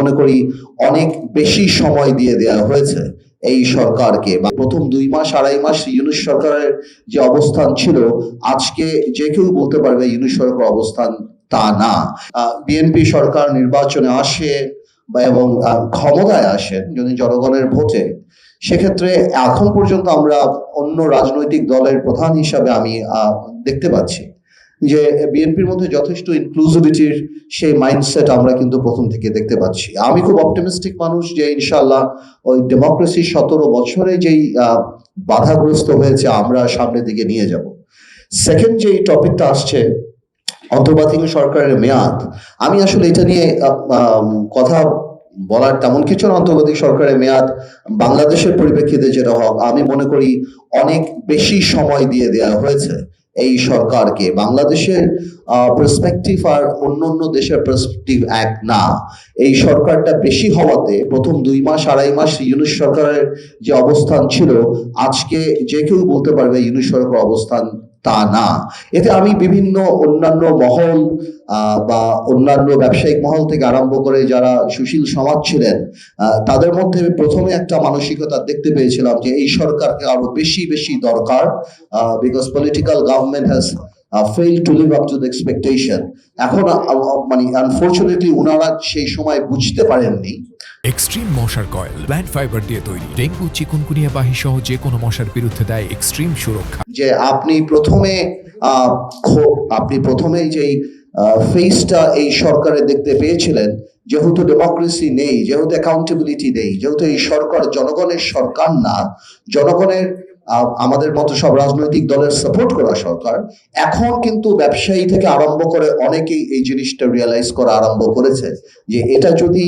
মনে করি অনেক বেশি সময় দিয়ে দেওয়া হয়েছে এই সরকারকে। বা প্রথম 2 মাস 2.5 মাস ইউনূস সরকারের যে অবস্থান ছিল, আজকে যে কেউ বলতে পারবে ইউনূস সরকার অবস্থান তা না। বিএনপি সরকার নির্বাচনে আসে বা এবং ক্ষমতায় আসেন যদি জনগণের ভোটে, সেক্ষেত্রে এখন পর্যন্ত আমরা অন্য রাজনৈতিক দলের প্রধান হিসাবে আমি দেখতে পাচ্ছি যে বিএনপির মধ্যে যথেষ্ট ইনক্লুসিভিটির সেই মাইন্ডসেট আমরা কিন্তু প্রথম থেকে দেখতে পাচ্ছি। আমি খুব অপটিমিস্টিক মানুষ যে ইনশাআল্লাহ ওই ডেমোক্রেসি 17 বছরে যেই বাধাগ্রস্ত হয়েছে আমরা সামনের দিকে নিয়ে যাব। সেকেন্ড যে টপিকটা আসছে অন্তর্বর্তীকালীন সরকারের মেয়াদ, আমি আসলে এটা নিয়ে কথা বলার তেমন কিছু না। অন্তর্বর্তী সরকারের মেয়াদ বাংলাদেশের পরিপ্রেক্ষিতে যেটা হোক, আমি মনে করি অনেক বেশি সময় দিয়ে দেওয়া হয়েছে এই সরকারকে। বাংলাদেশের পার্সপেক্টিভ আর অন্য দেশের পার্সপেক্টিভ এক না। এই সরকারটা বেশি হওয়াতে প্রথম 2 মাস 2.5 মাস ইউনূস সরকারের যে অবস্থান ছিল, আজকে যে কেউ বলতে পারবে ইউনূস সরকার অবস্থান তা না। এতে আমি বিভিন্ন অন্যান্য মহল বা অন্যান্য ব্যবসায়িক মহল থেকে আরম্ভ করে যারা সুশীল সমাজ ছিলেন, তাদের মধ্যে প্রথমে একটা মানসিকতা দেখতে পেয়েছিলাম যে এই সরকারকে আরো বেশি বেশি দরকার, because political government has failed to live up to the expectation। এখন মানে আনফরচুনেটলি ওনারা সেই সময় বুঝতে পারেননি। এক্সট্রিম মশার কয়েল প্ল্যান্ট ফাইবার দিয়ে তৈরি, ডেঙ্গু চিকুনগুনিয়া বাহি সহ যে কোনো মশার বিরুদ্ধে দেয় এক্সট্রিম সুরক্ষা। যে আপনি প্রথমেই যেই ফেসটা এই সরকারে দেখতে পেয়েছিলেন, যেহেতু ডেমোক্রেসি নেই, যেহেতু অ্যাকাউন্টেবিলিটি নেই, যেহেতু এই সরকার জনগণের সরকার না, জনগণের আমাদের মতো সব রাজনৈতিক দলের সাপোর্ট করা সরকার, এখন কিন্তু ব্যবসায়ী থেকে আরম্ভ করে অনেকেই এই জিনিসটা রিয়েলাইজ করা আরম্ভ করেছে যে এটা যদি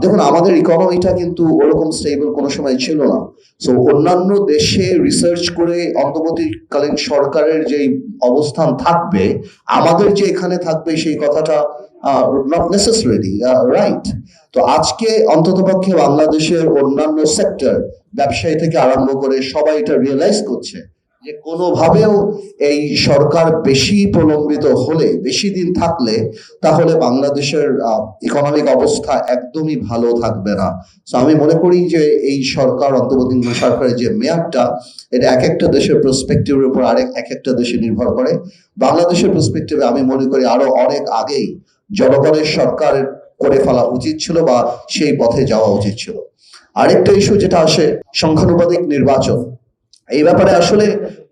দেখুন আমাদের ইকোনমিটা কিন্তু ওরকম স্টেবল কোনো সময় ছিল না। সো অন্যান্য দেশে রিসার্চ করে অন্তর্বর্তীকালীন সরকারের যেই অবস্থান থাকবে, আমাদের যে এখানে থাকবে সেই কথাটা not necessarily right। তো আজকে অন্ততপক্ষে বাংলাদেশের অন্যান্য সেক্টর, ব্যবসায়ী থেকে আরম্ভ করে সবাই এটা রিয়েলাইজ করছে যে কোনোভাবেও এই সরকার বেশি প্রলম্বিত হলে, বেশি দিন থাকলে, তাহলে বাংলাদেশের ইকোনমিক অবস্থা একদমই ভালো থাকবে না। তো আমি মনে করি যে এই সরকার, অন্তর্বর্তীকালীন সরকারের যে মেয়াদটা, এটা এক একটা দেশের পার্সপেক্টিভের উপর এক একটা দেশে নির্ভর করে। বাংলাদেশের পার্সপেক্টিভে আমি মনে করি আরো অনেক আগেই জনগণের সরকার করে ফেলা উচিত ছিল বা সেই পথে যাওয়া উচিত ছিল। আরেকটা ইস্যু যেটা আসে সংখ্যানুপাতিক নির্বাচন, এই ব্যাপারে আসলে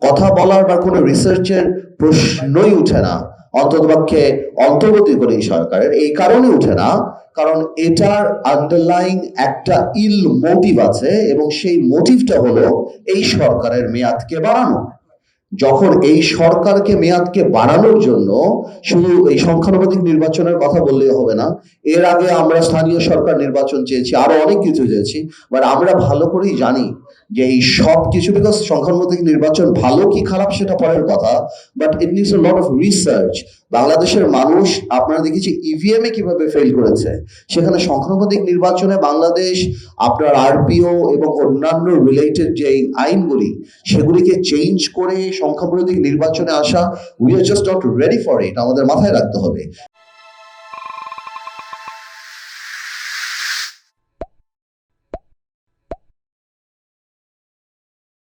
কথা বলার বা কোনো রিসার্চের প্রশ্নই উঠে না অন্ততপক্ষে অন্তর্বর্তীকালীন সরকারের। এই কারণে উঠে না কারণ এটার আন্ডারলাইং একটা ইল মোটিভ আছে, এবং সেই মোটিভটা হলো এই সরকারের মেয়াদকে বাড়ানো। যখন এই সরকারকে মেয়াদকে বাড়ানোর জন্য শুধু এই সংখ্যানুপাতিক নির্বাচনের কথা বললেই হবে না, এর আগে আমরা স্থানীয় সরকার নির্বাচন চেয়েছি, আরো অনেক কিছু চেয়েছি, বাট আমরা ভালো করেই জানি যে এই সব কিছু, বিকজ সংখ্যানুপাতিক নির্বাচন ভালো কি খারাপ সেটা পরের কথা, but it needs a lot of research. বাংলাদেশের মানুষ আপনারা দেখেছি ইভিএম এ কিভাবে ফেল করেছে, সেখানে সংখ্যানুপাতিক নির্বাচনে বাংলাদেশ আপনার আরপিও এবং অন্যান্য রিলেটেড যে আইনগুলি, সেগুলিকে চেঞ্জ করে সংখ্যানুপাতিক নির্বাচনে আসা, we are just not ready for it, আমাদের মাথায় রাখতে হবে।